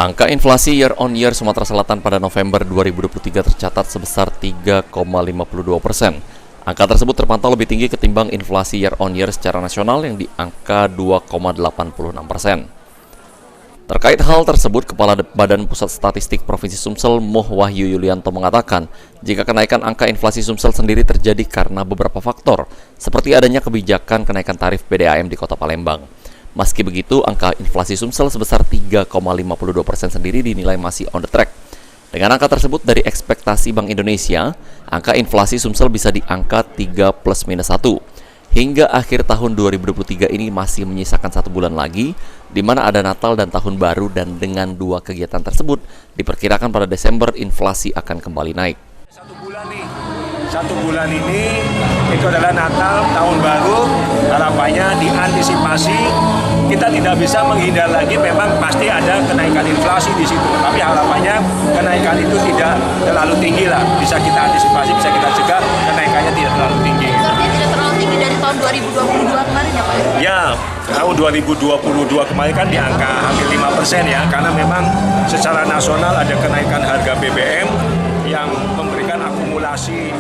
Angka inflasi year on year Sumatera Selatan pada November 2023 tercatat sebesar 3,52%. Angka tersebut terpantau lebih tinggi ketimbang inflasi year on year secara nasional yang di angka 2,86%. Terkait hal tersebut, Kepala Badan Pusat Statistik Provinsi Sumsel, Moh Wahyu Yulianto mengatakan, jika kenaikan angka inflasi Sumsel sendiri terjadi karena beberapa faktor, seperti adanya kebijakan kenaikan tarif PDAM di Kota Palembang. Meski begitu, angka inflasi Sumsel sebesar 3,52% sendiri dinilai masih on the track. Dengan angka tersebut, dari ekspektasi Bank Indonesia, angka inflasi Sumsel bisa di angka 3 plus minus 1. Hingga akhir tahun 2023 ini masih menyisakan 1 bulan lagi, di mana ada Natal dan Tahun Baru, dan dengan dua kegiatan tersebut, diperkirakan pada Desember inflasi akan kembali naik. Satu bulan ini itu adalah Natal, Tahun Baru, harapannya diantisipasi. Kita tidak bisa menghindar lagi, memang pasti ada kenaikan inflasi di situ. Tapi harapannya kenaikan itu tidak terlalu tinggi lah. Bisa kita antisipasi, bisa kita cegah kenaikannya tidak terlalu tinggi. Artinya tidak terlalu tinggi dari tahun 2022 kemarin ya Pak? Ya, tahun 2022 kemarin kan di angka hampir 5% ya. Karena memang secara nasional ada kenaikan harga BBM yang memberikan akumulasi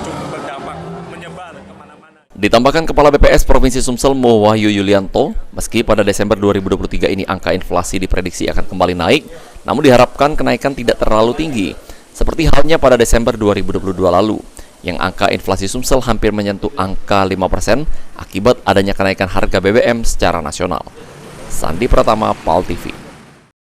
cukup berdampak menyebar kemana-mana. Ditambahkan Kepala BPS Provinsi Sumsel, Moh Wahyu Yulianto, meski pada Desember 2023 ini angka inflasi diprediksi akan kembali naik, namun diharapkan kenaikan tidak terlalu tinggi, seperti halnya pada Desember 2022 lalu, yang angka inflasi Sumsel hampir menyentuh angka 5% akibat adanya kenaikan harga BBM secara nasional. Sandi Pratama, PAL TV.